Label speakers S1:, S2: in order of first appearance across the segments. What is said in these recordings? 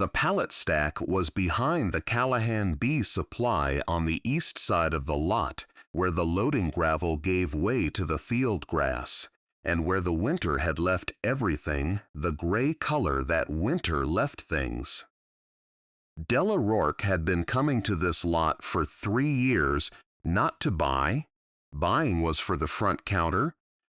S1: The pallet stack was behind the Callahan Bee supply on the east side of the lot, where the loading gravel gave way to the field grass, and where the winter had left everything the gray color that winter left things. Della Rourke had been coming to this lot for 3 years, not to buy. Buying was for the front counter,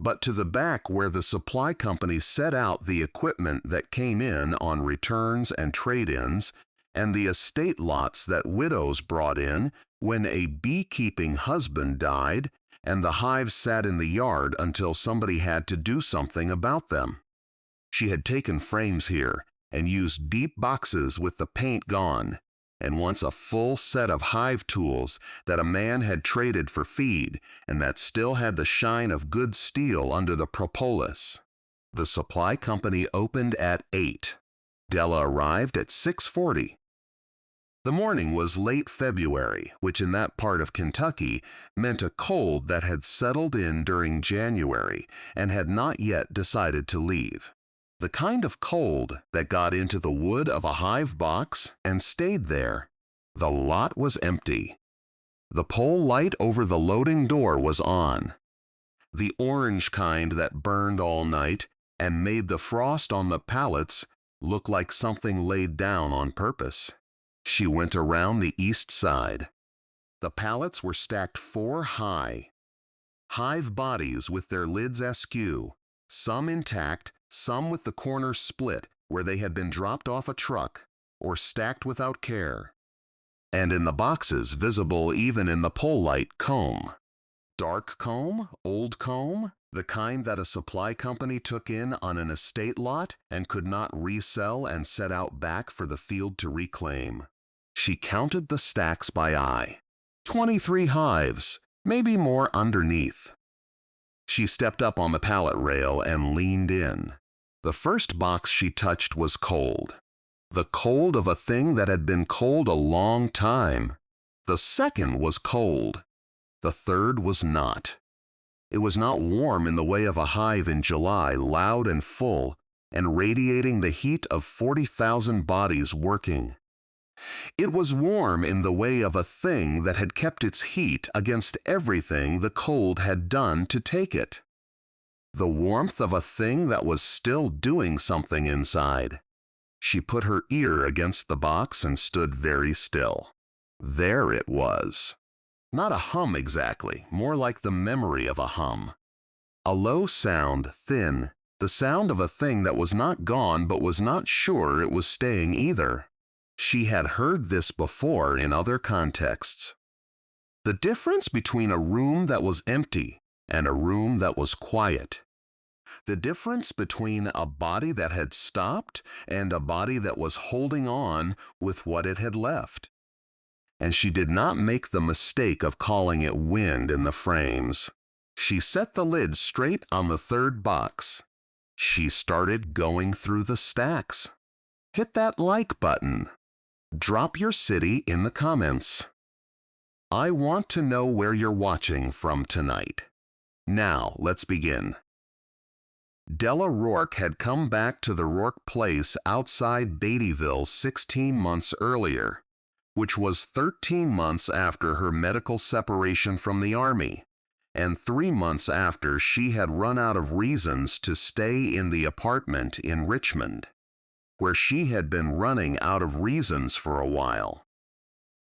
S1: but to the back where the supply company set out the equipment that came in on returns and trade-ins, and the estate lots that widows brought in when a beekeeping husband died and the hives sat in the yard until somebody had to do something about them. She had taken frames here and used deep boxes with the paint gone, and once a full set of hive tools that a man had traded for feed and that still had the shine of good steel under the propolis. The supply company opened at 8. Della arrived at 6:40. The morning was late February, which in that part of Kentucky meant a cold that had settled in during January and had not yet decided to leave. The kind of cold that got into the wood of a hive box and stayed there. The lot was empty. The pole light over the loading door was on. The orange kind that burned all night and made the frost on the pallets look like something laid down on purpose. She went around the east side. The pallets were stacked 4 high. Hive bodies with their lids askew, some intact, some with the corners split where they had been dropped off a truck or stacked without care. And in the boxes visible even in the pole light, comb. Dark comb, old comb, the kind that a supply company took in on an estate lot and could not resell and set out back for the field to reclaim. She counted the stacks by eye. 23 hives, maybe more underneath. She stepped up on the pallet rail and leaned in. The first box she touched was cold. The cold of a thing that had been cold a long time. The second was cold. The third was not. It was not warm in the way of a hive in July, loud and full, and radiating the heat of 40,000 bodies working. It was warm in the way of a thing that had kept its heat against everything the cold had done to take it. The warmth of a thing that was still doing something inside. She put her ear against the box and stood very still. There it was. Not a hum exactly, more like the memory of a hum. A low sound, thin, the sound of a thing that was not gone but was not sure it was staying either. She had heard this before in other contexts. The difference between a room that was empty and a room that was quiet. The difference between a body that had stopped and a body that was holding on with what it had left. And she did not make the mistake of calling it wind in the frames. She set the lid straight on the third box. She started going through the stacks. Hit that like button. Drop your city in the comments. I want to know where you're watching from tonight. Now, let's begin. Della Rourke had come back to the Rourke place outside Beattyville 16 months earlier, which was 13 months after her medical separation from the Army, and 3 months after she had run out of reasons to stay in the apartment in Richmond, where she had been running out of reasons for a while.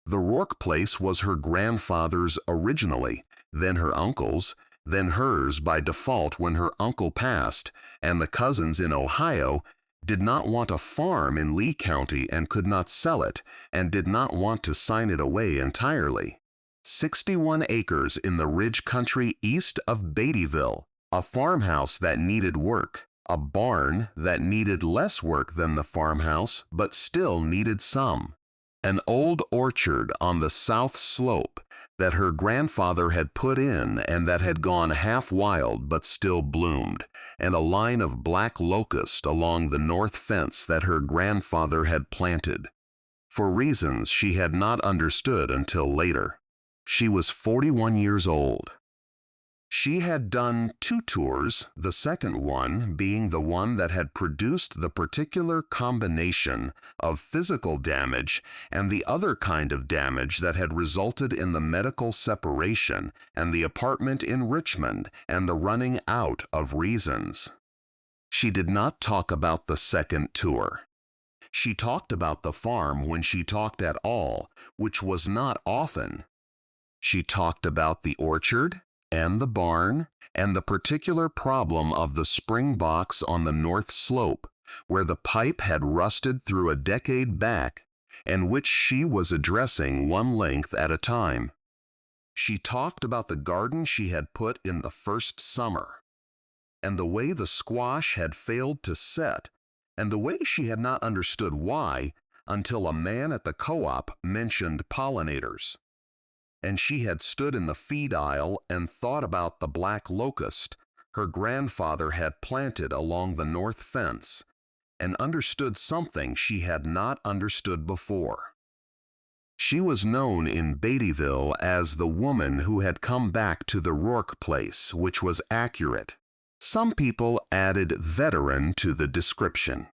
S1: The Rourke place was her grandfather's originally, then her uncle's, then hers by default when her uncle passed, and the cousins in Ohio did not want a farm in Lee County and could not sell it, and did not want to sign it away entirely. 61 acres in the ridge country east of Beattyville, a farmhouse that needed work, a barn that needed less work than the farmhouse but still needed some, an old orchard on the south slope that her grandfather had put in and that had gone half wild but still bloomed, and a line of black locust along the north fence that her grandfather had planted, for reasons she had not understood until later. She was 41 years old. She had done 2 tours, the second one being the one that had produced the particular combination of physical damage and the other kind of damage that had resulted in the medical separation and the apartment in Richmond and the running out of reasons. She did not talk about the second tour. She talked about the farm when she talked at all, which was not often. She talked about the orchard and the barn, and the particular problem of the spring box on the north slope, where the pipe had rusted through a decade back, and which she was addressing one length at a time. She talked about the garden she had put in the first summer, and the way the squash had failed to set, and the way she had not understood why until a man at the co-op mentioned pollinators. And she had stood in the feed aisle and thought about the black locust her grandfather had planted along the north fence, and understood something she had not understood before. She was known in Beattyville as the woman who had come back to the Rourke place, which was accurate. Some people added veteran to the description.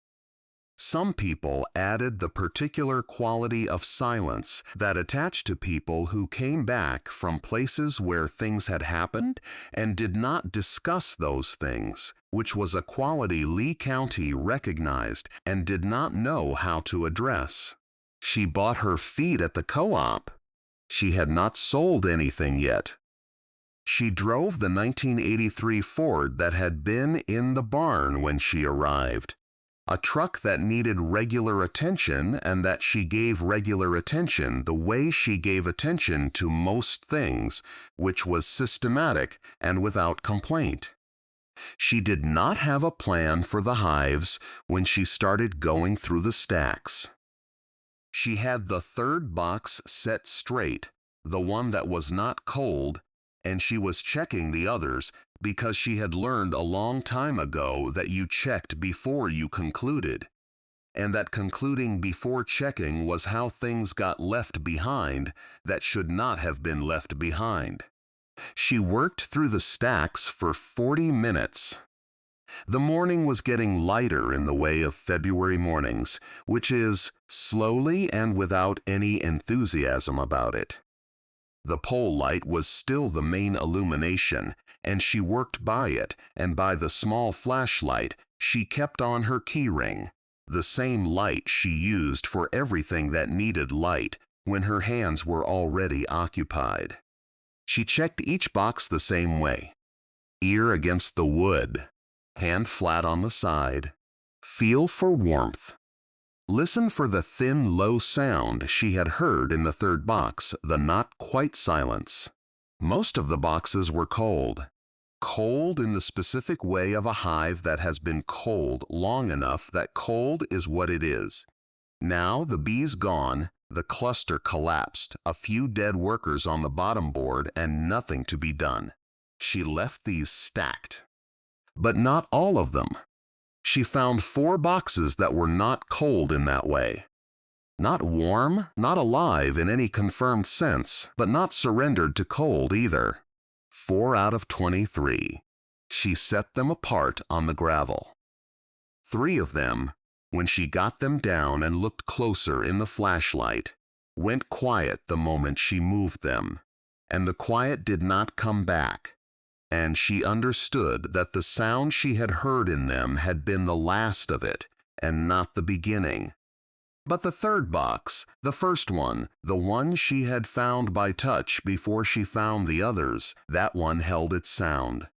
S1: Some people added the particular quality of silence that attached to people who came back from places where things had happened and did not discuss those things, which was a quality Lee County recognized and did not know how to address. She bought her feed at the co-op. She had not sold anything yet. She drove the 1983 Ford that had been in the barn when she arrived. A truck that needed regular attention and that she gave regular attention the way she gave attention to most things, which was systematic and without complaint. She did not have a plan for the hives when she started going through the stacks. She had the third box set straight, the one that was not cold, and she was checking the others because she had learned a long time ago that you checked before you concluded, and that concluding before checking was how things got left behind that should not have been left behind. She worked through the stacks for 40 minutes. The morning was getting lighter in the way of February mornings, which is slowly and without any enthusiasm about it. The pole light was still the main illumination, and she worked by it, and by the small flashlight she kept on her key ring, the same light she used for everything that needed light when her hands were already occupied. She checked each box the same way. Ear against the wood, hand flat on the side, feel for warmth. Listen for the thin, low sound she had heard in the third box, the not quite silence. Most of the boxes were cold. Cold in the specific way of a hive that has been cold long enough that cold is what it is. Now the bees gone, the cluster collapsed, a few dead workers on the bottom board and nothing to be done. She left these stacked. But not all of them. She found 4 boxes that were not cold in that way. Not warm, not alive in any confirmed sense, but not surrendered to cold either. 4 out of 23. She set them apart on the gravel. 3 of them, when she got them down and looked closer in the flashlight, went quiet the moment she moved them, and the quiet did not come back. And she understood that the sound she had heard in them had been the last of it, and not the beginning. But the third box, the first one, the one she had found by touch before she found the others, that one held its sound.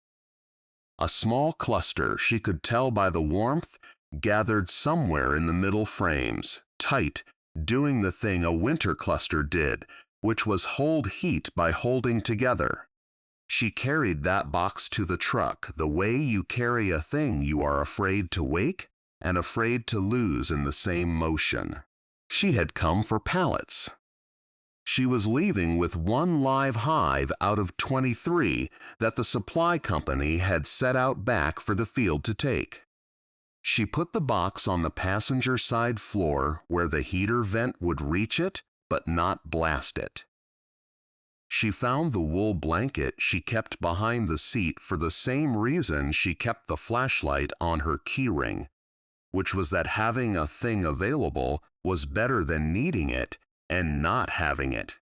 S1: A small cluster, she could tell by the warmth, gathered somewhere in the middle frames, tight, doing the thing a winter cluster did, which was hold heat by holding together. She carried that box to the truck the way you carry a thing you are afraid to wake and afraid to lose in the same motion. She had come for pallets. She was leaving with 1 live hive out of 23 that the supply company had set out back for the field to take. She put the box on the passenger side floor where the heater vent would reach it but not blast it. She found the wool blanket she kept behind the seat for the same reason she kept the flashlight on her keyring, which was that having a thing available was better than needing it and not having it.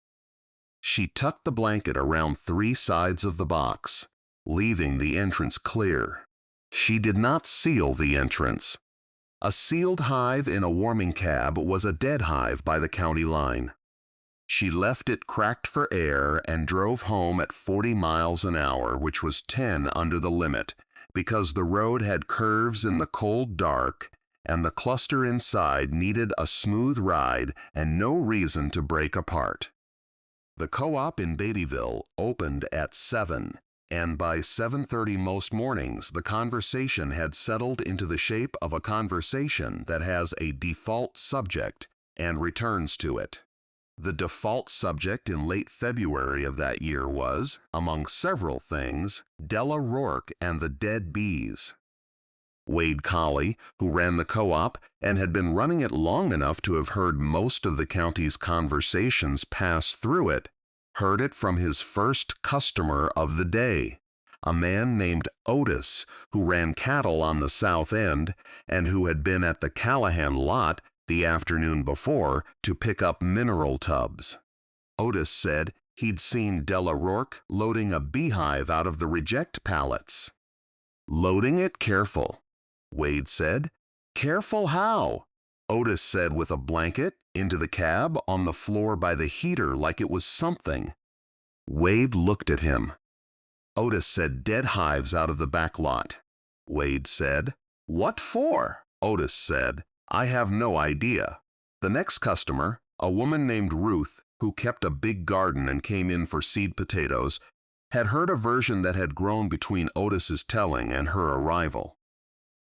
S1: She tucked the blanket around 3 sides of the box, leaving the entrance clear. She did not seal the entrance. A sealed hive in a warming cab was a dead hive by the county line. She left it cracked for air and drove home at 40 miles an hour, which was 10 under the limit, because the road had curves in the cold dark and the cluster inside needed a smooth ride and no reason to break apart. The co-op in Beattyville opened at 7, and by 7:30 most mornings the conversation had settled into the shape of a conversation that has a default subject and returns to it. The default subject in late February of that year was, among several things, Della Rourke and the dead bees. Wade Colley, who ran the co-op and had been running it long enough to have heard most of the county's conversations pass through it, heard it from his first customer of the day, a man named Otis, who ran cattle on the south end and who had been at the Callahan lot the afternoon before to pick up mineral tubs. Otis said he'd seen Della Rourke loading a beehive out of the reject pallets. "Loading it careful," Wade said. "Careful how?" Otis said with a blanket into the cab on the floor by the heater like it was something. Wade looked at him. Otis said dead hives out of the back lot. Wade said, "What for?" Otis said, "I have no idea." The next customer, a woman named Ruth, who kept a big garden and came in for seed potatoes, had heard a version that had grown between Otis's telling and her arrival.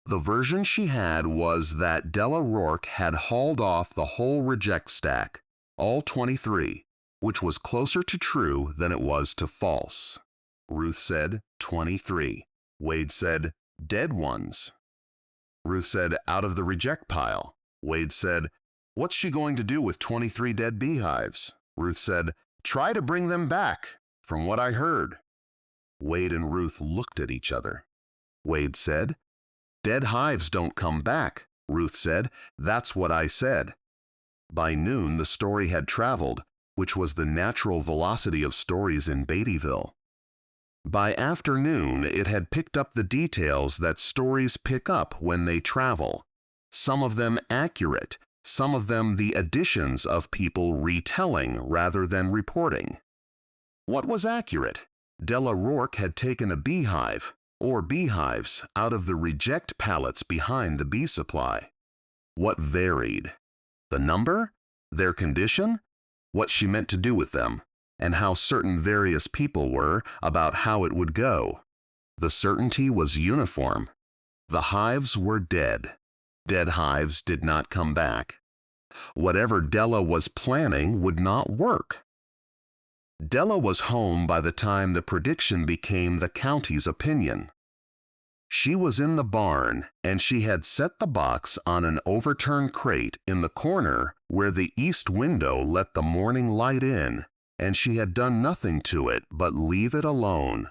S1: The version she had was that Della Rourke had hauled off the whole reject stack, all 23, which was closer to true than it was to false. Ruth said 23. Wade said dead ones. Ruth said out of the reject pile. Wade said, "What's she going to do with 23 dead beehives?" Ruth said, "Try to bring them back, from what I heard." Wade and Ruth looked at each other. Wade said, "Dead hives don't come back." Ruth said, "That's what I said." By noon, the story had traveled, which was the natural velocity of stories in Beattyville. By afternoon, it had picked up the details that stories pick up when they travel, some of them accurate, some of them the additions of people retelling rather than reporting. What was accurate? Della Rourke had taken a beehive, or beehives, out of the reject pallets behind the bee supply. What varied? The number? Their condition? What she meant to do with them? And how certain various people were about how it would go. The certainty was uniform. The hives were dead. Dead hives did not come back. Whatever Della was planning would not work. Della was home by the time the prediction became the county's opinion. She was in the barn, and she had set the box on an overturned crate in the corner where the east window let the morning light in, and she had done nothing to it but leave it alone.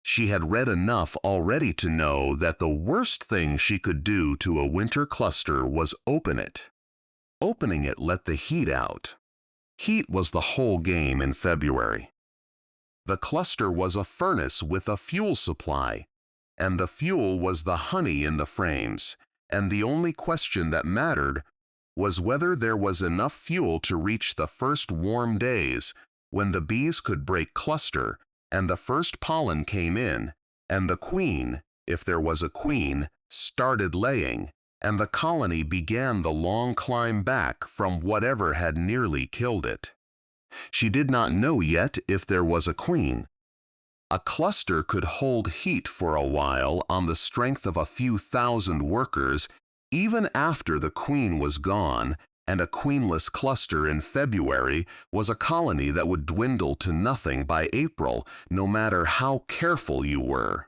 S1: She had read enough already to know that the worst thing she could do to a winter cluster was open it. Opening it let the heat out. Heat was the whole game in February. The cluster was a furnace with a fuel supply, and the fuel was the honey in the frames, and the only question that mattered was whether there was enough fuel to reach the first warm days when the bees could break cluster and the first pollen came in, and the queen, if there was a queen, started laying, and the colony began the long climb back from whatever had nearly killed it. She did not know yet if there was a queen. A cluster could hold heat for a while on the strength of a few thousand workers, even after the queen was gone, and a queenless cluster in February was a colony that would dwindle to nothing by April, no matter how careful you were.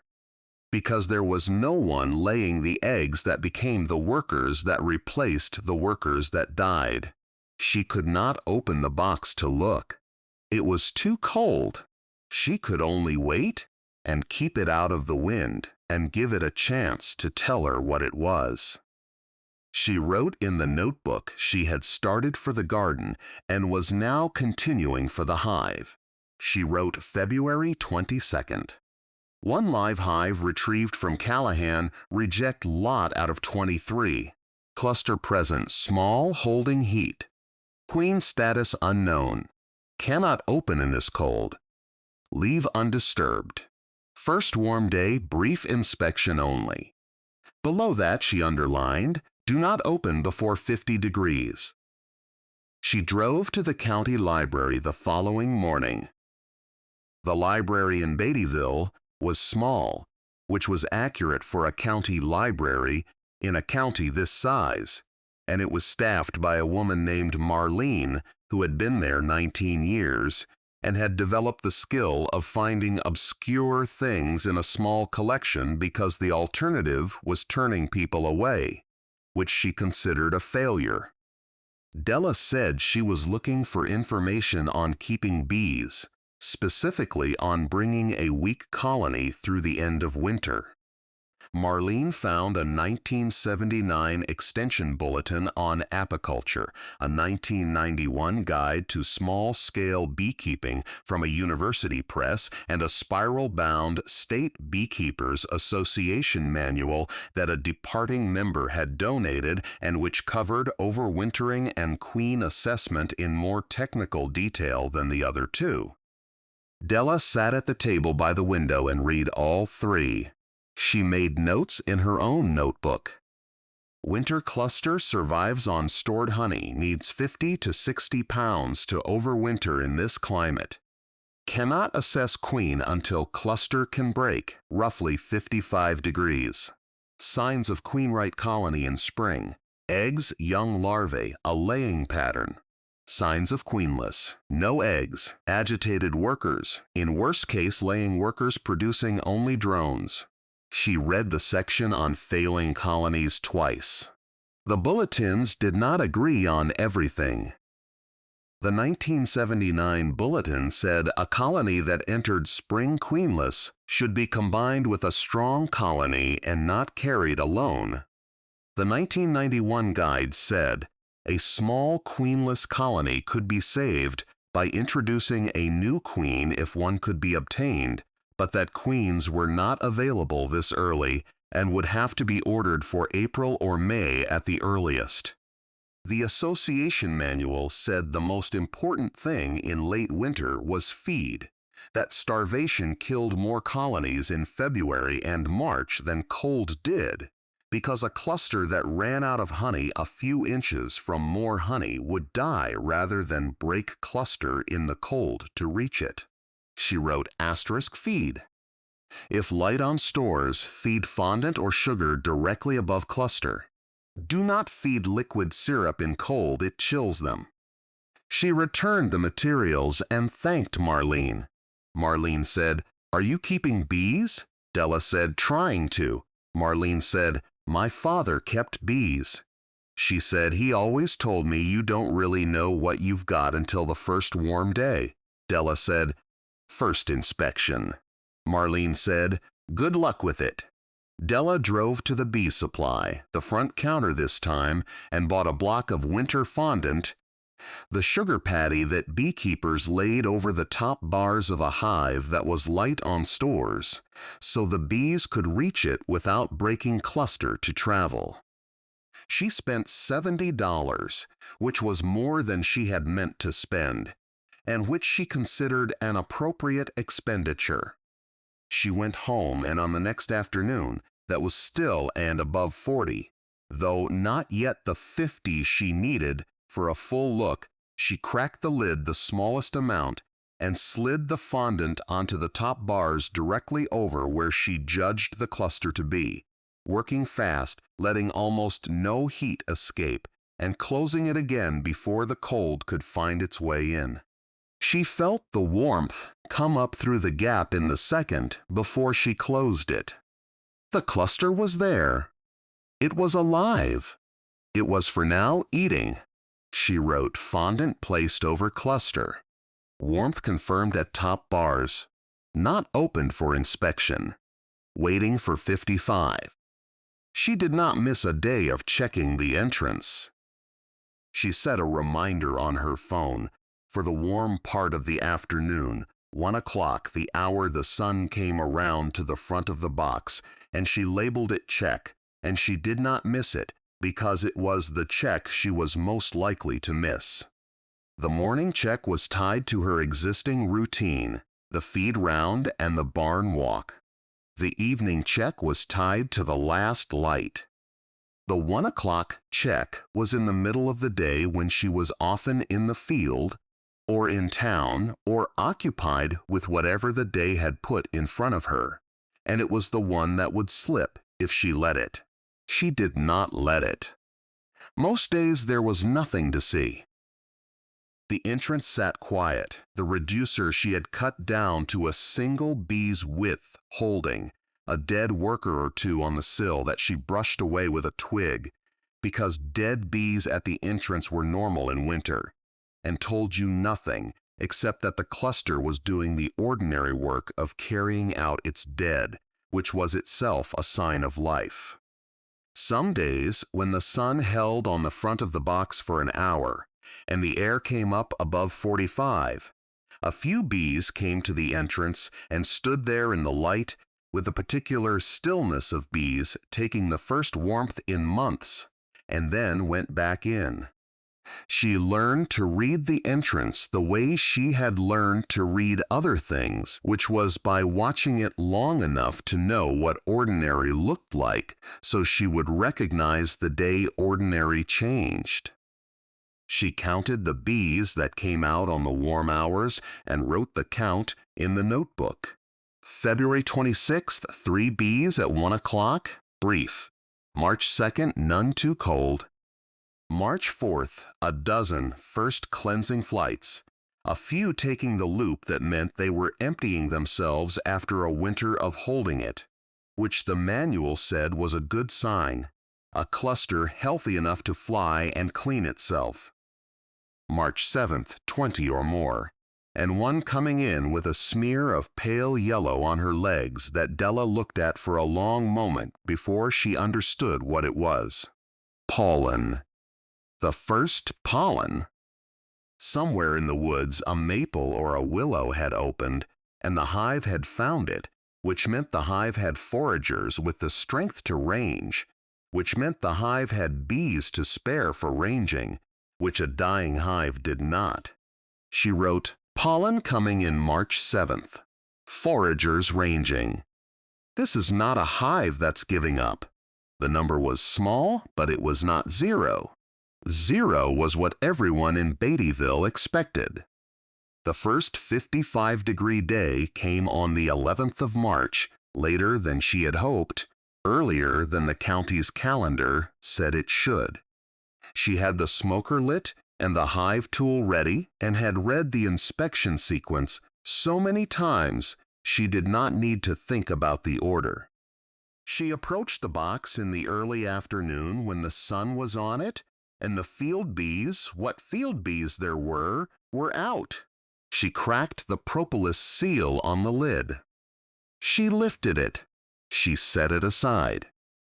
S1: Because there was no one laying the eggs that became the workers that replaced the workers that died. She could not open the box to look. It was too cold. She could only wait and keep it out of the wind and give it a chance to tell her what it was. She wrote in the notebook she had started for the garden and was now continuing for the hive. She wrote February 22nd. One live hive retrieved from Callahan, reject lot out of 23. Cluster present small, holding heat. Queen status unknown. Cannot open in this cold. Leave undisturbed. First warm day, brief inspection only. Below that she underlined, do not open before 50 degrees. She drove to the county library the following morning. The library in Beattyville was small, which was accurate for a county library in a county this size, and it was staffed by a woman named Marlene who had been there 19 years and had developed the skill of finding obscure things in a small collection because the alternative was turning people away, which she considered a failure. Della said she was looking for information on keeping bees, specifically on bringing a weak colony through the end of winter. Marlene found a 1979 extension bulletin on apiculture, a 1991 guide to small-scale beekeeping from a university press, and a spiral-bound State Beekeepers Association manual that a departing member had donated and which covered overwintering and queen assessment in more technical detail than the other two. Della sat at the table by the window and read all three. She made notes in her own notebook. Winter cluster survives on stored honey, needs 50 to 60 pounds to overwinter in this climate. Cannot assess queen until cluster can break, roughly 55 degrees. Signs of queen-right colony in spring. Eggs, young larvae, a laying pattern. Signs of queenless. No eggs. Agitated workers. In worst case, laying workers producing only drones. She read the section on failing colonies twice. The bulletins did not agree on everything. The 1979 bulletin said a colony that entered spring queenless should be combined with a strong colony and not carried alone. The 1991 guide said a small queenless colony could be saved by introducing a new queen if one could be obtained, but that queens were not available this early and would have to be ordered for April or May at the earliest. The association manual said the most important thing in late winter was feed, that starvation killed more colonies in February and March than cold did, because a cluster that ran out of honey a few inches from more honey would die rather than break cluster in the cold to reach it. She wrote *feed. If light on stores, feed fondant or sugar directly above cluster. Do not feed liquid syrup in cold, it chills them. She returned the materials and thanked Marlene. Marlene said, "Are you keeping bees?" Della said, "Trying to." Marlene said, "My father kept bees." She said, "He always told me you don't really know what you've got until the first warm day." Della said, "First inspection." Marlene said, "Good luck with it." Della drove to the bee supply, the front counter this time, and bought a block of winter fondant, the sugar patty that beekeepers laid over the top bars of a hive that was light on stores, so the bees could reach it without breaking cluster to travel. She spent $70, which was more than she had meant to spend, and which she considered an appropriate expenditure. She went home, and on the next afternoon, that was still and above 40, though not yet the 50 she needed for a full look, she cracked the lid the smallest amount and slid the fondant onto the top bars directly over where she judged the cluster to be, working fast, letting almost no heat escape, and closing it again before the cold could find its way in. She felt the warmth come up through the gap in the second before she closed it. The cluster was there. It was alive. It was for now eating. She wrote fondant placed over cluster. warmth confirmed at top bars, not opened for inspection, waiting for 55. She did not miss a day of checking the entrance. She set a reminder on her phone for the warm part of the afternoon, 1 o'clock, the hour the sun came around to the front of the box, and she labeled it check, and she did not miss it because it was the check she was most likely to miss. The morning check was tied to her existing routine, the feed round and the barn walk. The evening check was tied to the last light. The 1 o'clock check was in the middle of the day when she was often in the field or in town or occupied with whatever the day had put in front of her, and it was the one that would slip if she let it. She did not let it. Most days there was nothing to see. The entrance sat quiet, the reducer she had cut down to a single bee's width holding, a dead worker or two on the sill that she brushed away with a twig, because dead bees at the entrance were normal in winter, and told you nothing except that the cluster was doing the ordinary work of carrying out its dead, which was itself a sign of life. Some days, when the sun held on the front of the box for an hour, and the air came up above 45, a few bees came to the entrance and stood there in the light with the particular stillness of bees taking the first warmth in months, and then went back in. She learned to read the entrance the way she had learned to read other things, which was by watching it long enough to know what ordinary looked like, so she would recognize the day ordinary changed. She counted the bees that came out on the warm hours and wrote the count in the notebook. February 26th, 3 bees at 1 o'clock, brief. March 2nd, none too cold. March 4th, a dozen first cleansing flights, a few taking the loop that meant they were emptying themselves after a winter of holding it, which the manual said was a good sign, a cluster healthy enough to fly and clean itself. March 7th, 20 or more, and one coming in with a smear of pale yellow on her legs that Della looked at for a long moment before she understood what it was. Pollen. The first pollen. Somewhere in the woods a maple or a willow had opened, and the hive had found it, which meant the hive had foragers with the strength to range, which meant the hive had bees to spare for ranging, which a dying hive did not. She wrote, pollen coming in March 7th. Foragers ranging. This is not a hive that's giving up. The number was small, but it was not 0. 0 was what everyone in Beattyville expected. The first 55-degree day came on the 11th of March, later than she had hoped, earlier than the county's calendar said it should. She had the smoker lit and the hive tool ready and had read the inspection sequence so many times she did not need to think about the order. She approached the box in the early afternoon when the sun was on it, and the field bees, what field bees there were out. She cracked the propolis seal on the lid. She lifted it. She set it aside.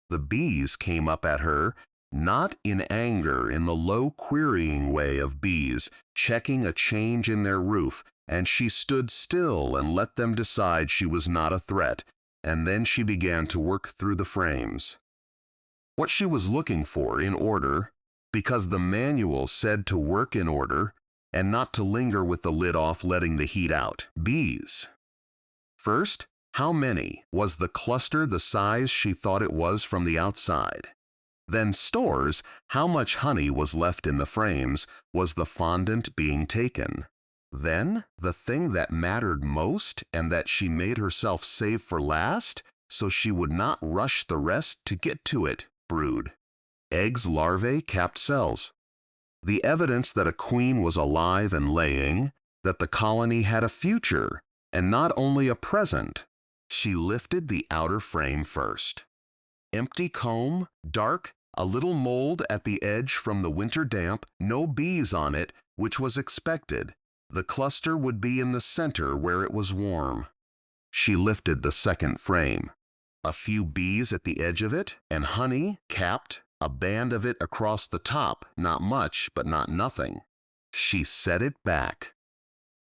S1: The bees came up at her, not in anger in the low querying way of bees, checking a change in their roof, and she stood still and let them decide she was not a threat, and then she began to work through the frames. What she was looking for in order, because the manual said to work in order and not to linger with the lid off letting the heat out. Bees. First, how many? Was the cluster the size she thought it was from the outside? Then stores, how much honey was left in the frames? Was the fondant being taken? Then, the thing that mattered most and that she made herself save for last, so she would not rush the rest to get to it, brood. Eggs, larvae, capped cells. The evidence that a queen was alive and laying, that the colony had a future, and not only a present. She lifted the outer frame first. Empty comb, dark, a little mold at the edge from the winter damp, no bees on it, which was expected, The cluster would be in the center where it was warm. She lifted the second frame. A few bees at the edge of it, and honey, capped, a band of it across the top, not much, but not nothing. She set it back.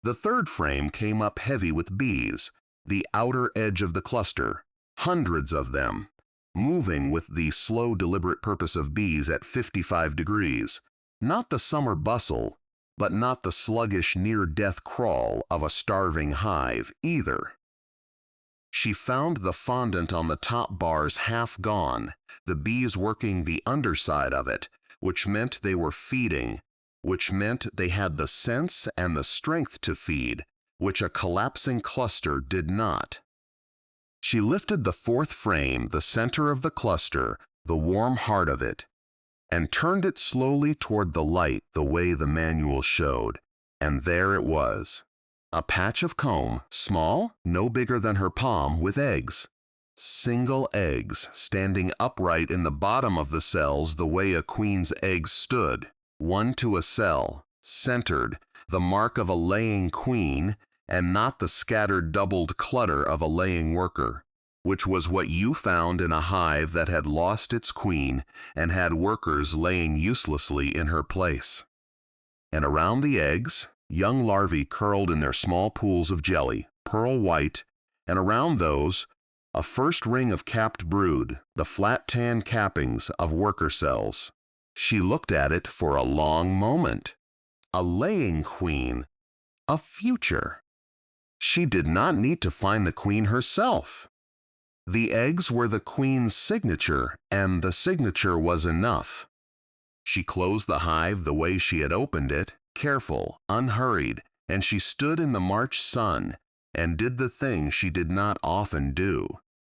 S1: The third frame came up heavy with bees, the outer edge of the cluster, hundreds of them, moving with the slow, deliberate purpose of bees at 55 degrees. Not the summer bustle, but not the sluggish near-death crawl of a starving hive either. She found the fondant on the top bars half gone, the bees working the underside of it, which meant they were feeding, which meant they had the sense and the strength to feed, which a collapsing cluster did not. She lifted the fourth frame, the center of the cluster, the warm heart of it, and turned it slowly toward the light the way the manual showed, and there it was. A patch of comb, small, no bigger than her palm, with eggs. Single eggs, standing upright in the bottom of the cells the way a queen's eggs stood, one to a cell, centered, the mark of a laying queen, and not the scattered doubled clutter of a laying worker, which was what you found in a hive that had lost its queen and had workers laying uselessly in her place. And around the eggs, young larvae curled in their small pools of jelly, pearl white, and around those, a first ring of capped brood, the flat tan cappings of worker cells. She looked at it for a long moment. A laying queen, a future. She did not need to find the queen herself. The eggs were the queen's signature, and the signature was enough. She closed the hive the way she had opened it, careful, unhurried, and she stood in the March sun and did the thing she did not often do,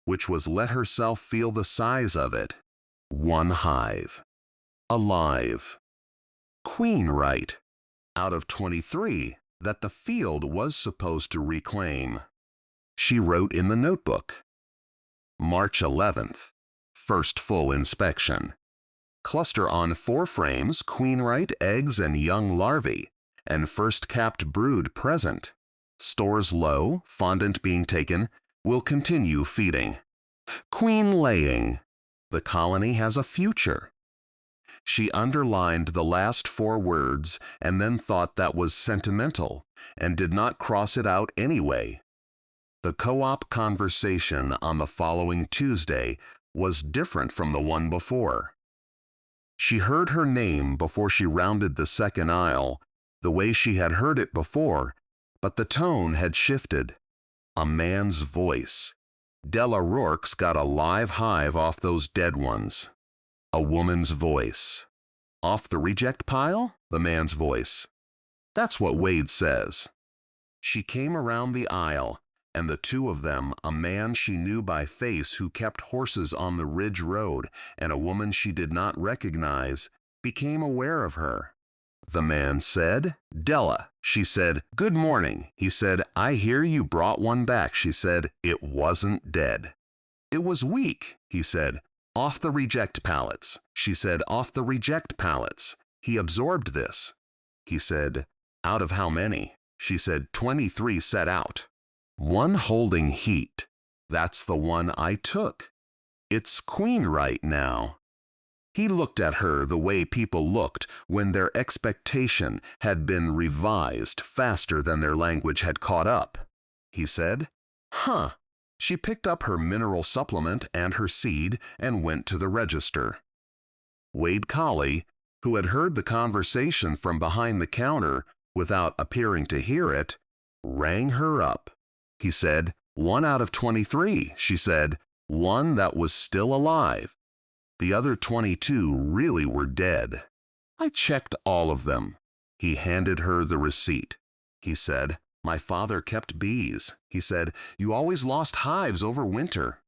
S1: which was let herself feel the size of it. One hive. Alive. Queen right. Out of 23 that the field was supposed to reclaim. She wrote in the notebook. March 11th. First full inspection. Cluster on 4 frames, queen-right, eggs, and young larvae, and first capped brood present. Stores low, fondant being taken, will continue feeding. Queen laying. The colony has a future. She underlined the last 4 words and then thought that was sentimental and did not cross it out anyway. The co-op conversation on the following Tuesday was different from the one before. She heard her name before she rounded the second aisle, the way she had heard it before, but the tone had shifted. A man's voice. Della Rourke's got a live hive off those dead ones. A woman's voice. Off the reject pile? The man's voice. That's what Wade says. She came around the aisle, and the two of them, a man she knew by face who kept horses on the Ridge Road, and a woman she did not recognize, became aware of her. The man said, "Della." She said, "Good morning." He said, "I hear you brought one back." She said, "It wasn't dead." "It was weak," he said. "Off the reject pallets." She said, "Off the reject pallets. He absorbed this." He said, "Out of how many?" She said, 23 set out. "One holding heat. That's the one I took. It's queen right now." He looked at her the way people looked when their expectation had been revised faster than their language had caught up. He said, "Huh." She picked up her mineral supplement and her seed and went to the register. Wade Colley, who had heard the conversation from behind the counter without appearing to hear it, rang her up. He said, "1 out of 23. She said, "1 that was still alive. The other 22 really were dead. I checked all of them." He handed her the receipt. He said, "My father kept bees." He said, "You always lost hives over winter."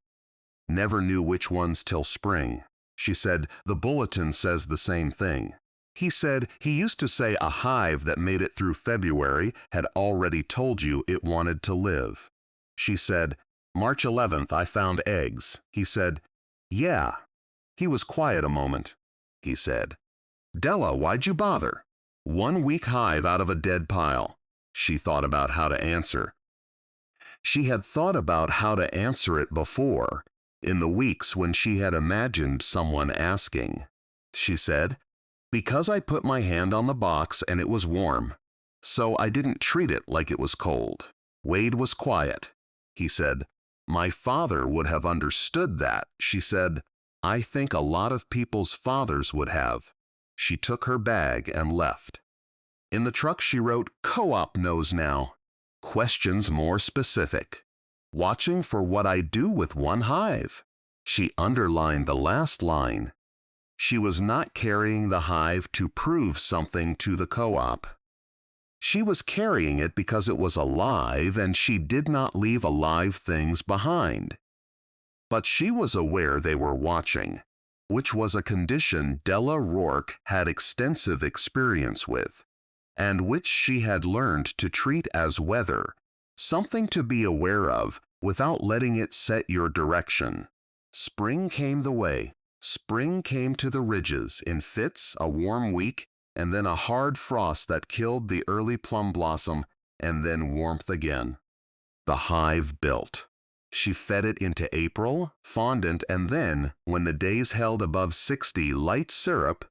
S1: "Never knew which ones till spring." She said, "The bulletin says the same thing." He said, "He used to say a hive that made it through February had already told you it wanted to live." She said, "March 11th I found eggs." He said, "Yeah." He was quiet a moment. He said, "Della, why'd you bother? 1 weak hive out of a dead pile. She thought about how to answer. She had thought about how to answer it before, in the weeks when she had imagined someone asking. She said, "Because I put my hand on the box and it was warm, so I didn't treat it like it was cold." Wade was quiet. He said, "My father would have understood that." She said, "I think a lot of people's fathers would have." She took her bag and left. In the truck she wrote, "Co-op knows now." Questions more specific. Watching for what I do with one hive. She underlined the last line. She was not carrying the hive to prove something to the co-op. She was carrying it because it was alive and she did not leave alive things behind. But she was aware they were watching, which was a condition Della Rourke had extensive experience with, and which she had learned to treat as weather, something to be aware of without letting it set your direction. Spring came the way. Spring came to the ridges in fits, a warm week, and then a hard frost that killed the early plum blossom, and then warmth again. The hive built. She fed it into April, fondant, and then, when the days held above 60, light syrup,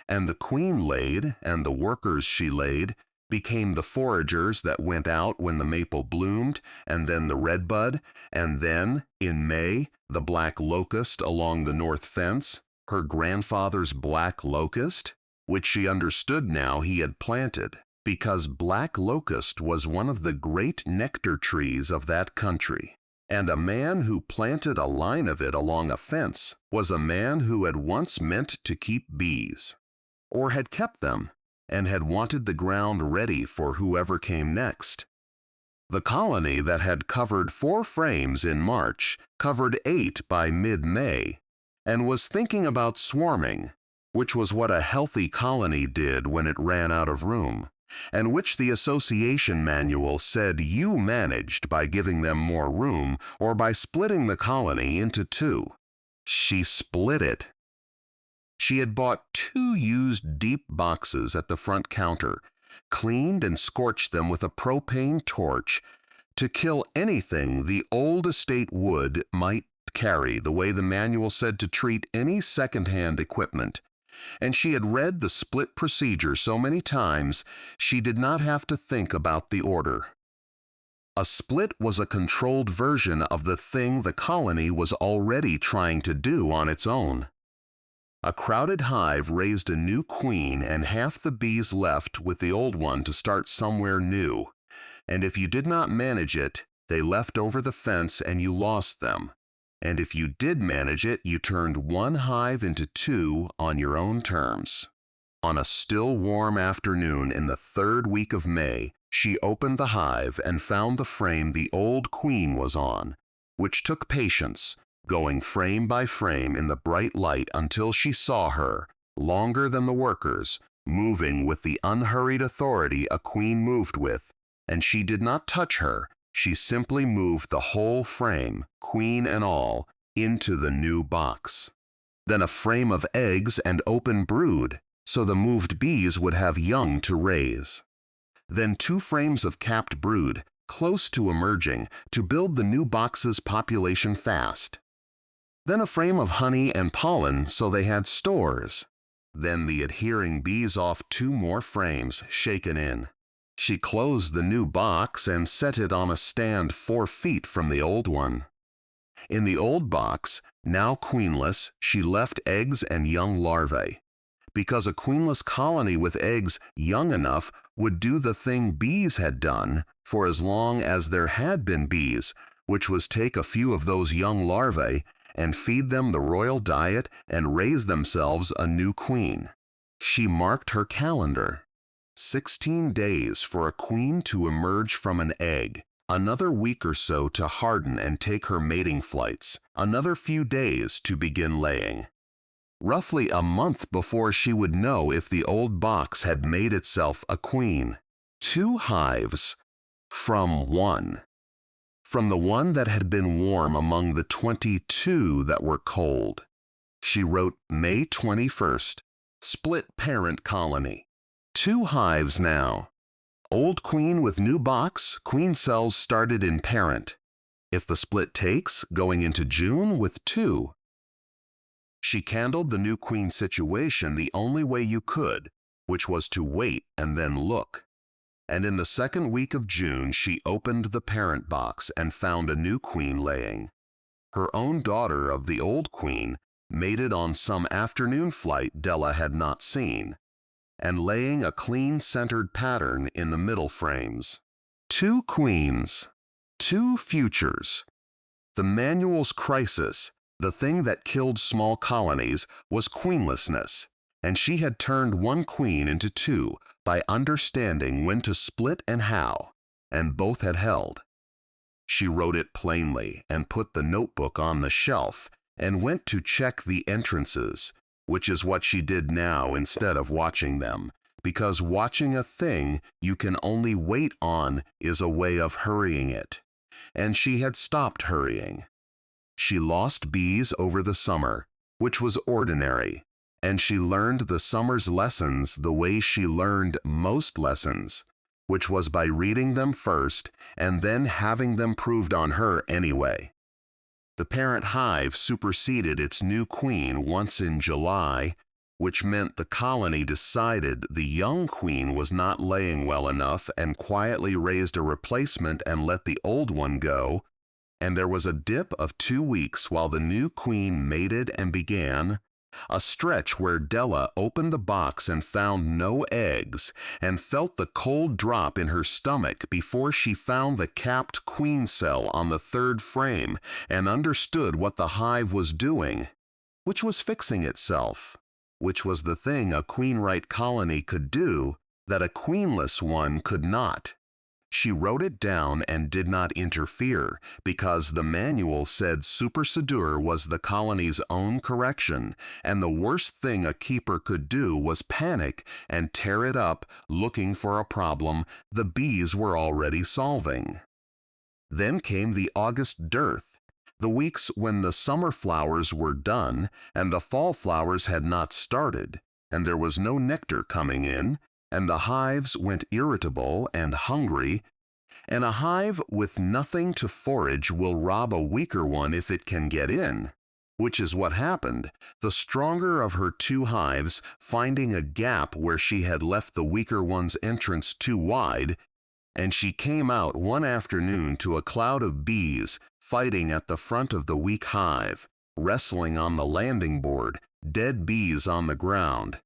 S1: and the queen laid, and the workers she laid, became the foragers that went out when the maple bloomed, and then the redbud, and then, in May, the black locust along the north fence, her grandfather's black locust, which she understood now he had planted, because black locust was one of the great nectar trees of that country. And a man who planted a line of it along a fence was a man who had once meant to keep bees, or had kept them, and had wanted the ground ready for whoever came next. The colony that had covered 4 frames in March covered 8 by mid-May, and was thinking about swarming, which was what a healthy colony did when it ran out of room, and which the association manual said you managed by giving them more room or by splitting the colony into 2. She split it. She had bought 2 used deep boxes at the front counter, cleaned and scorched them with a propane torch to kill anything the old estate wood might carry, the way the manual said to treat any second-hand equipment. And she had read the split procedure so many times she did not have to think about the order. A split was a controlled version of the thing the colony was already trying to do on its own. A crowded hive raised a new queen, and half the bees left with the old one to start somewhere new. And if you did not manage it, they left over the fence and you lost them. And if you did manage it, you turned 1 hive into 2 on your own terms. On a still warm afternoon in the 3rd week of May, she opened the hive and found the frame the old queen was on, which took patience, going frame by frame in the bright light until she saw her, longer than the workers, moving with the unhurried authority a queen moved with, and she did not touch her. She simply moved the whole frame, queen and all, into the new box. Then a frame of eggs and open brood, so the moved bees would have young to raise. Then 2 frames of capped brood, close to emerging, to build the new box's population fast. Then a frame of honey and pollen, so they had stores. Then the adhering bees off 2 more frames, shaken in. She closed the new box and set it on a stand 4 feet from the old one. In the old box, now queenless, she left eggs and young larvae, because a queenless colony with eggs young enough would do the thing bees had done for as long as there had been bees, which was take a few of those young larvae and feed them the royal diet and raise themselves a new queen. She marked her calendar. 16 days for a queen to emerge from an egg, another week or so to harden and take her mating flights, another few days to begin laying. Roughly a month before she would know if the old box had made itself a queen. 2 hives from 1. From the one that had been warm among the 22 that were cold. She wrote May 21st, split parent colony. 2 hives now. Old queen with new box, queen cells started in parent. If the split takes, going into June with 2. She handled the new queen situation the only way you could, which was to wait and then look. And in the second week of June, she opened the parent box and found a new queen laying. Her own daughter of the old queen mated on some afternoon flight Della had not seen, and laying a clean centered pattern in the middle frames. 2 queens, 2 futures. The manual's crisis, the thing that killed small colonies, was queenlessness, and she had turned 1 queen into 2 by understanding when to split and how, and both had held. She wrote it plainly and put the notebook on the shelf and went to check the entrances, which is what she did now instead of watching them, because watching a thing you can only wait on is a way of hurrying it, and she had stopped hurrying. She lost bees over the summer, which was ordinary, and she learned the summer's lessons the way she learned most lessons, which was by reading them first and then having them proved on her anyway. The parent hive superseded its new queen once in July, which meant the colony decided the young queen was not laying well enough and quietly raised a replacement and let the old one go, and there was a dip of 2 weeks while the new queen mated and began, a stretch where Della opened the box and found no eggs and felt the cold drop in her stomach before she found the capped queen cell on the 3rd frame and understood what the hive was doing, which was fixing itself, which was the thing a queen-right colony could do that a queenless one could not. She wrote it down and did not interfere because the manual said supersedure was the colony's own correction, and the worst thing a keeper could do was panic and tear it up looking for a problem the bees were already solving. Then came the August dearth, the weeks when the summer flowers were done and the fall flowers had not started, and there was no nectar coming in, and the hives went irritable and hungry, and a hive with nothing to forage will rob a weaker one if it can get in, which is what happened, the stronger of her 2 hives finding a gap where she had left the weaker one's entrance too wide, and she came out one afternoon to a cloud of bees fighting at the front of the weak hive, wrestling on the landing board, dead bees on the ground.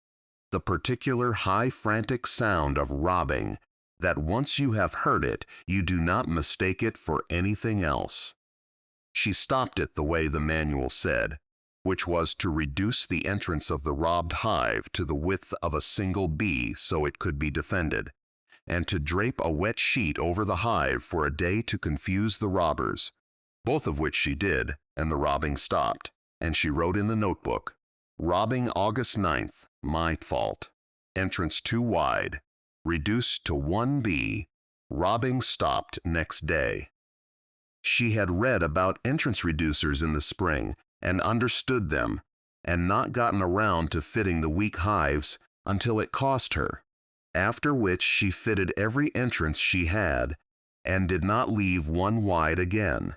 S1: The particular high frantic sound of robbing, that once you have heard it, you do not mistake it for anything else. She stopped it the way the manual said, which was to reduce the entrance of the robbed hive to the width of a single bee so it could be defended, and to drape a wet sheet over the hive for a day to confuse the robbers, both of which she did, and the robbing stopped, and she wrote in the notebook, "Robbing August 9th, my fault. Entrance too wide. Reduced to 1 bee. Robbing stopped next day." She had read about entrance reducers in the spring and understood them, and not gotten around to fitting the weak hives until it cost her, after which she fitted every entrance she had and did not leave one wide again.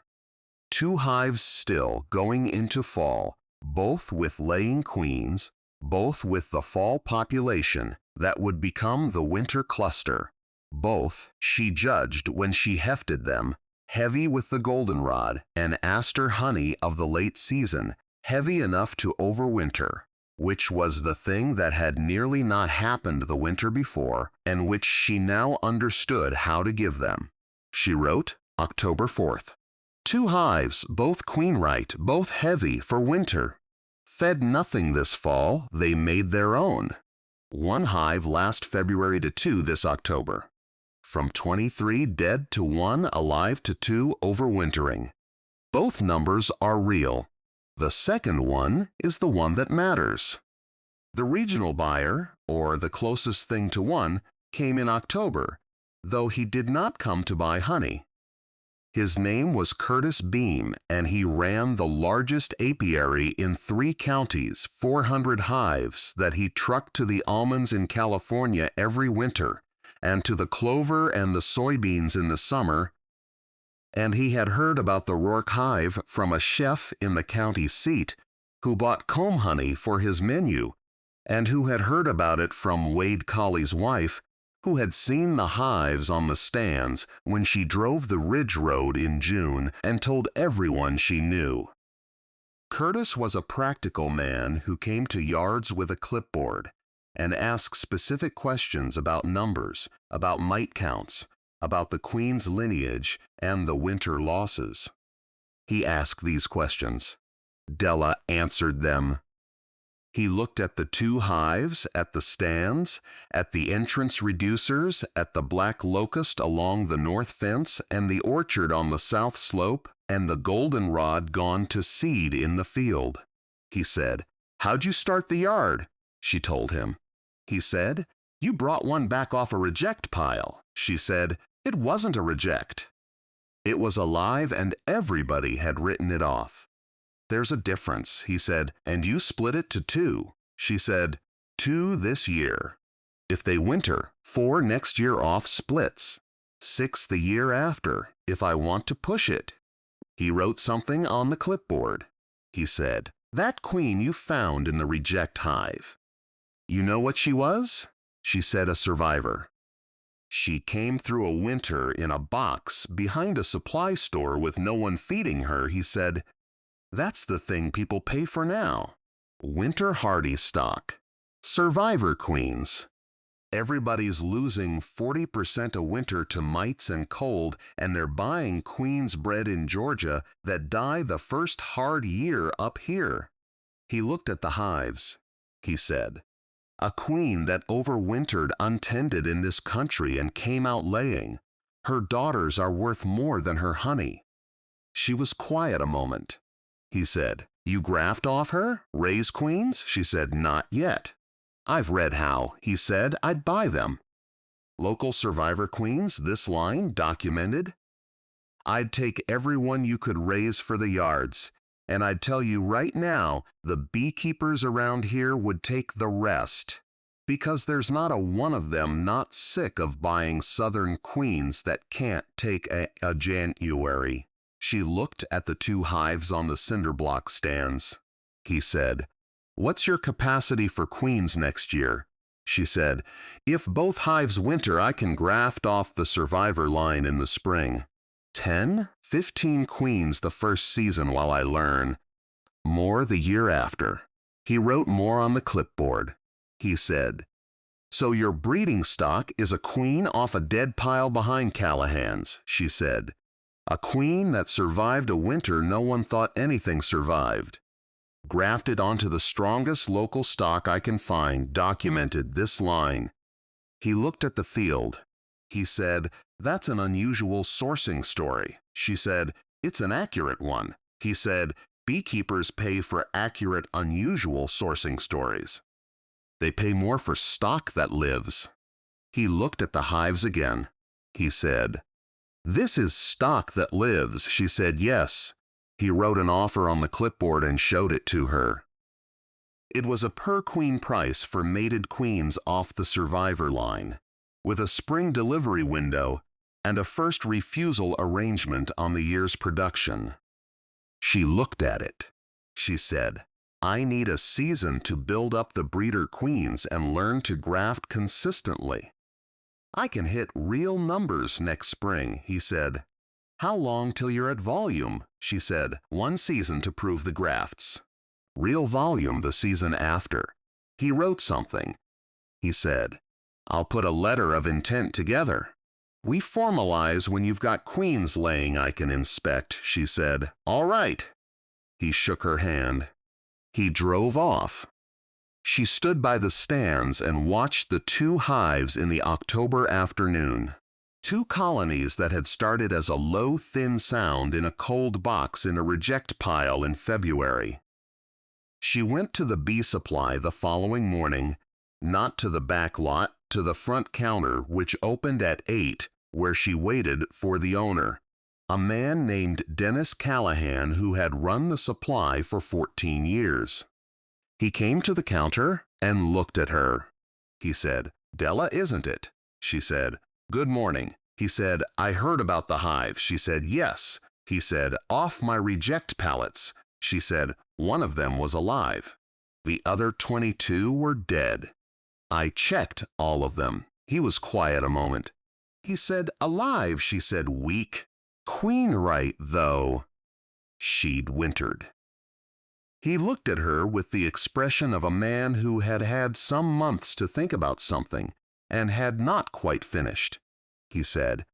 S1: 2 hives still going into fall, both with laying queens, both with the fall population that would become the winter cluster, both, she judged when she hefted them, heavy with the goldenrod and aster honey of the late season, heavy enough to overwinter, which was the thing that had nearly not happened the winter before, and which she now understood how to give them. She wrote, October 4th. 2 hives, both queen-right, both heavy for winter. Fed nothing this fall, they made their own. 1 hive last February to 2 this October. From 23 dead to 1 alive to 2 overwintering. Both numbers are real. The second one is the one that matters. The regional buyer, or the closest thing to one, came in October, though he did not come to buy honey. His name was Curtis Beam, and he ran the largest apiary in 3 counties, 400 hives that he trucked to the almonds in California every winter, and to the clover and the soybeans in the summer, and he had heard about the Rourke hive from a chef in the county seat who bought comb honey for his menu, and who had heard about it from Wade Colley's wife, who had seen the hives on the stands when she drove the Ridge Road in June and told everyone she knew. Curtis was a practical man who came to yards with a clipboard and asked specific questions about numbers, about mite counts, about the queen's lineage and the winter losses. He asked these questions. Della answered them. He looked at the 2 hives, at the stands, at the entrance reducers, at the black locust along the north fence and the orchard on the south slope, and the goldenrod gone to seed in the field. He said, "How'd you start the yard?" She told him. He said, "You brought one back off a reject pile." She said, "It wasn't a reject." It was alive and everybody had written it off. "There's a difference," he said, "and you split it to 2. She said, 2 this year. If they winter, 4 next year off splits. 6 the year after, if I want to push it. He wrote something on the clipboard. He said, "That queen you found in the reject hive. You know what she was?" She said, "A survivor. She came through a winter in a box behind a supply store with no one feeding her." He said, "That's the thing people pay for now. Winter hardy stock. Survivor queens. Everybody's losing 40% a winter to mites and cold, and they're buying queens bred in Georgia that die the first hard year up here." He looked at the hives. He said, "A queen that overwintered untended in this country and came out laying. Her daughters are worth more than her honey." She was quiet a moment. He said, "You graft off her? Raise queens?" She said, "Not yet." "I've read how." He said, "I'd buy them." "Local survivor queens, this line, documented?" "I'd take everyone you could raise for the yards, and I'd tell you right now, the beekeepers around here would take the rest, because there's not a one of them not sick of buying southern queens that can't take a January." She looked at the 2 hives on the cinder block stands. He said, "What's your capacity for queens next year?" She said, "If both hives winter, I can graft off the survivor line in the spring. 10, 15 queens the first season while I learn. More the year after." He wrote more on the clipboard. He said, "So your breeding stock is a queen off a dead pile behind Callahan's," she said. "A queen that survived a winter no one thought anything survived. Grafted onto the strongest local stock I can find, documented this line." He looked at the field. He said, "That's an unusual sourcing story." She said, "It's an accurate one." He said, "Beekeepers pay for accurate, unusual sourcing stories. They pay more for stock that lives." He looked at the hives again. He said, "This is stock that lives." She said, "Yes." He wrote an offer on the clipboard and showed it to her. It was a per-queen price for mated queens off the survivor line, with a spring delivery window and a first refusal arrangement on the year's production. She looked at it. She said, "I need a season to build up the breeder queens and learn to graft consistently. I can hit real numbers next spring." He said, "How long till you're at volume?" She said, "1 season to prove the grafts. Real volume the season after." He wrote something. He said, "I'll put a letter of intent together. We formalize when you've got queens laying I can inspect." She said, "All right." He shook her hand. He drove off. She stood by the stands and watched the 2 hives in the October afternoon. 2 colonies that had started as a low, thin sound in a cold box in a reject pile in February. She went to the bee supply the following morning, not to the back lot, to the front counter, which opened at 8, where she waited for the owner, a man named Dennis Callahan, who had run the supply for 14 years. He came to the counter and looked at her. He said, "Della, isn't it?" She said, "Good morning." He said, "I heard about the hive." She said, "Yes." He said, "Off my reject pallets." She said, "One of them was alive. The other 22 were dead." I checked all of them. He was quiet a moment. He said, "Alive." She said, "Weak. Queen right, though." She'd wintered. He looked at her with the expression of a man who had had some months to think about something and had not quite finished. He said,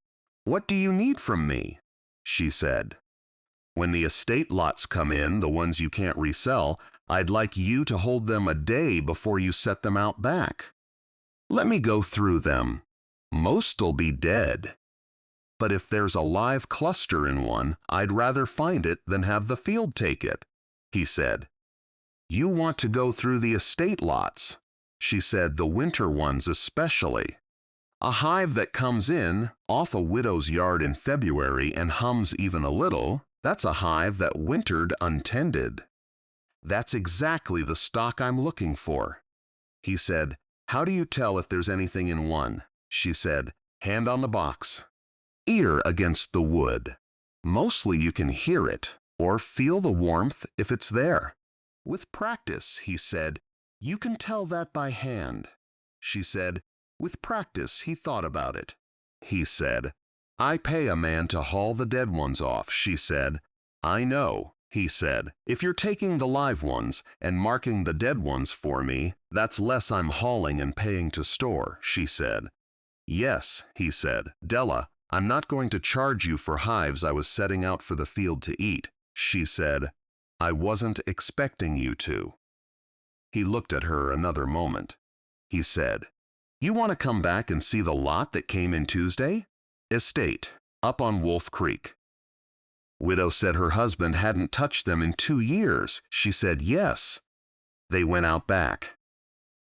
S1: "What do you need from me?" She said, "When the estate lots come in, the ones you can't resell, I'd like you to hold them a day before you set them out back. Let me go through them. Most'll be dead. But if there's a live cluster in one, I'd rather find it than have the field take it." He said, "You want to go through the estate lots?" She said, "The winter ones especially. A hive that comes in off a widow's yard in February and hums even a little, that's a hive that wintered untended. That's exactly the stock I'm looking for." He said, "How do you tell if there's anything in one?" She said, "Hand on the box. Ear against the wood. Mostly you can hear it or feel the warmth if it's there. With practice," he said, "you can tell that by hand." She said, with practice he thought about it. He said, "I pay a man to haul the dead ones off." She said, "I know." He said, "If you're taking the live ones and marking the dead ones for me, that's less I'm hauling and paying to store." She said, "Yes," he said, "Della, I'm not going to charge you for hives I was setting out for the field to eat." She said, "I wasn't expecting you to." He looked at her another moment. He said, "You want to come back and see the lot that came in Tuesday? Estate, up on Wolf Creek." Widow said her husband hadn't touched them in 2 years. She said, "Yes." They went out back.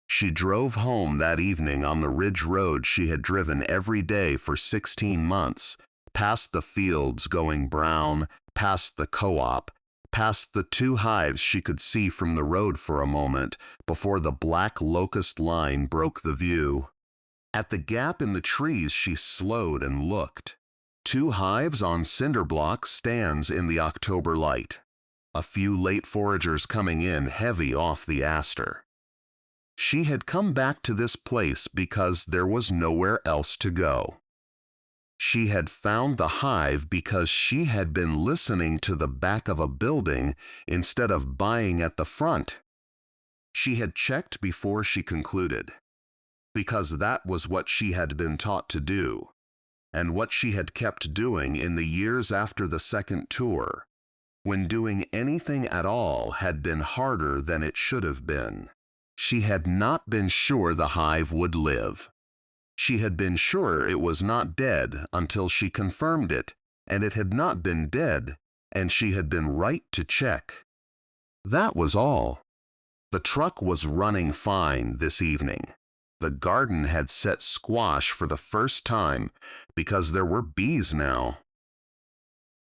S1: She drove home that evening on the ridge road she had driven every day for 16 months, past the fields going brown, past the co-op, past the 2 hives she could see from the road for a moment before the black locust line broke the view. At the gap in the trees she slowed and looked. 2 hives on cinder block stands in the October light. A few late foragers coming in heavy off the aster. She had come back to this place because there was nowhere else to go. She had found the hive because she had been listening to the back of a building instead of buying at the front. She had checked before she concluded, because that was what she had been taught to do, and what she had kept doing in the years after the second tour, when doing anything at all had been harder than it should have been. She had not been sure the hive would live. She had been sure it was not dead until she confirmed it, and it had not been dead, and she had been right to check. That was all. The truck was running fine this evening. The garden had set squash for the first time because there were bees now.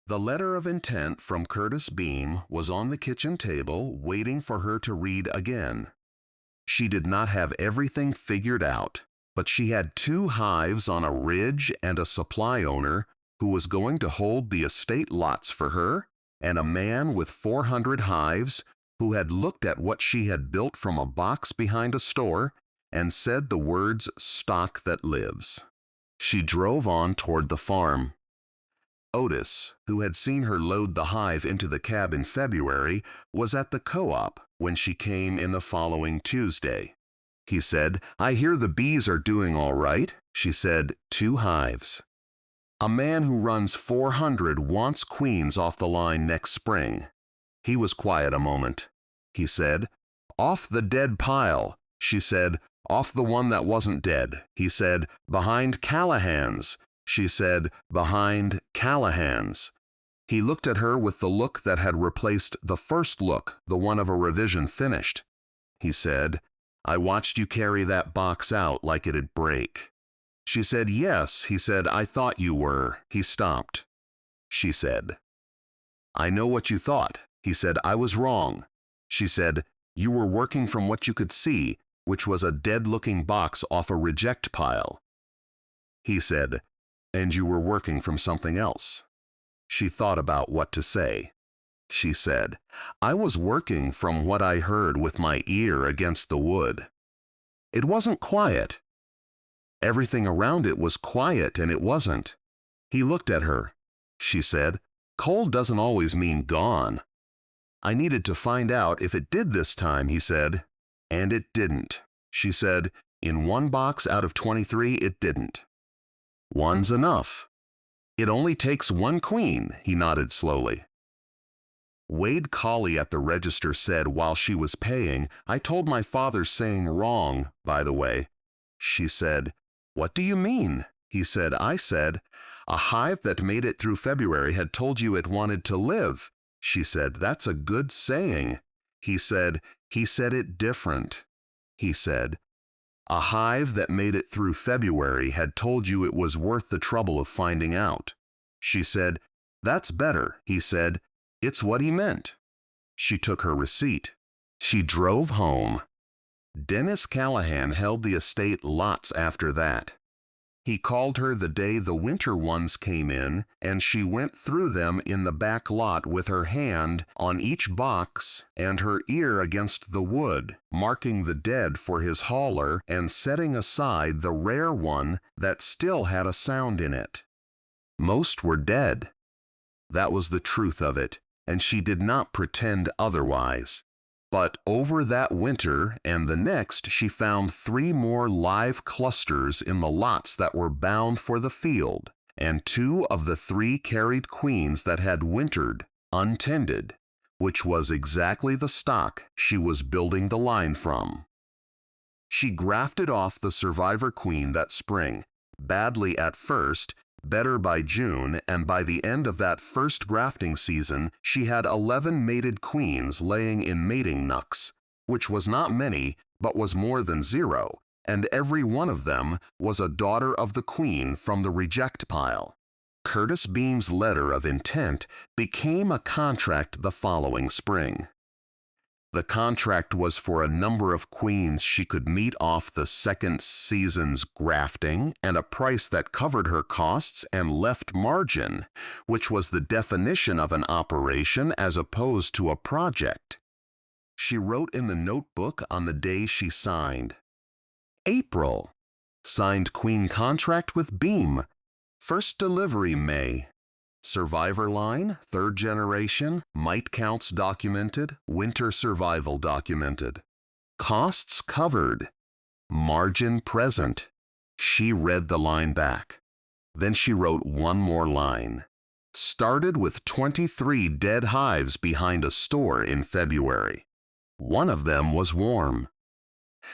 S1: The letter of intent from Curtis Beam was on the kitchen table waiting for her to read again. She did not have everything figured out, but she had 2 hives on a ridge and a supply owner who was going to hold the estate lots for her, and a man with 400 hives who had looked at what she had built from a box behind a store and said the words "stock that lives." She drove on toward the farm. Otis, who had seen her load the hive into the cab in February, was at the co-op when she came in the following Tuesday. He said, "I hear the bees are doing all right." She said, 2 hives. "A man who runs 400 wants queens off the line next spring." He was quiet a moment. He said, "Off the dead pile." She said, "Off the one that wasn't dead." He said, "Behind Callahan's." She said, "Behind Callahan's." He looked at her with the look that had replaced the first look, the one of a revision finished. He said, "I watched you carry that box out like it'd break." She said, "Yes." He said, "I thought you were." He stopped. She said, "I know what you thought." He said, "I was wrong." She said, "You were working from what you could see, which was a dead-looking box off a reject pile." He said, "And you were working from something else." She thought about what to say. She said, "I was working from what I heard with my ear against the wood. It wasn't quiet. Everything around it was quiet, and it wasn't." He looked at her. She said, "Cold doesn't always mean gone." "I needed to find out if it did this time," he said. "And it didn't." She said, "In one box out of 23, it didn't." "One's enough." "It only takes one queen," he nodded slowly. Wade Colley at the register said while she was paying, "I told my father saying wrong, by the way." She said, "What do you mean?" He said, "I said, a hive that made it through February had told you it wanted to live." She said, "That's a good saying." He said it different. He said, "A hive that made it through February had told you it was worth the trouble of finding out." She said, "That's better." He said, "It's what he meant." She took her receipt. She drove home. Dennis Callahan held the estate lots after that. He called her the day the winter ones came in, and she went through them in the back lot with her hand on each box and her ear against the wood, marking the dead for his hauler and setting aside the rare one that still had a sound in it. Most were dead. That was the truth of it, and she did not pretend otherwise. But over that winter and the next, she found 3 more live clusters in the lots that were bound for the field, and 2 of the 3 carried queens that had wintered, untended, which was exactly the stock she was building the line from. She grafted off the survivor queen that spring, badly at first, better by June, and by the end of that first grafting season, she had 11 mated queens laying in mating nucs, which was not many, but was more than 0, and every one of them was a daughter of the queen from the reject pile. Curtis Beam's letter of intent became a contract the following spring. The contract was for a number of queens she could meet off the second season's grafting and a price that covered her costs and left margin, which was the definition of an operation as opposed to a project. She wrote in the notebook on the day she signed. April. Signed queen contract with Beam. First delivery May. Survivor line, 3rd generation, mite counts documented, winter survival documented. Costs covered. Margin present. She read the line back. Then she wrote one more line. Started with 23 dead hives behind a store in February. One of them was warm.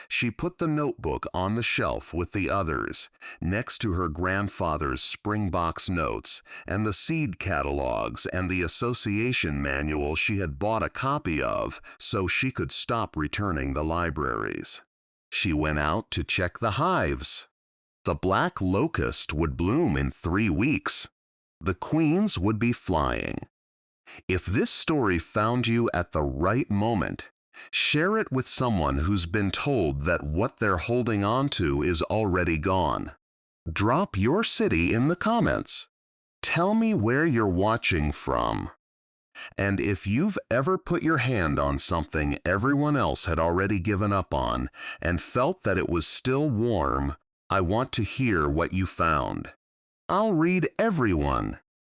S1: She put the notebook on the shelf with the others, next to her grandfather's Springbox notes and the seed catalogs and the association manual she had bought a copy of so she could stop returning the libraries. She went out to check the hives. The black locust would bloom in 3 weeks. The queens would be flying. If this story found you at the right moment, share it with someone who's been told that what they're holding on to is already gone. Drop your city in the comments. Tell me where you're watching from. And if you've ever put your hand on something everyone else had already given up on and felt that it was still warm, I want to hear what you found. I'll read everyone.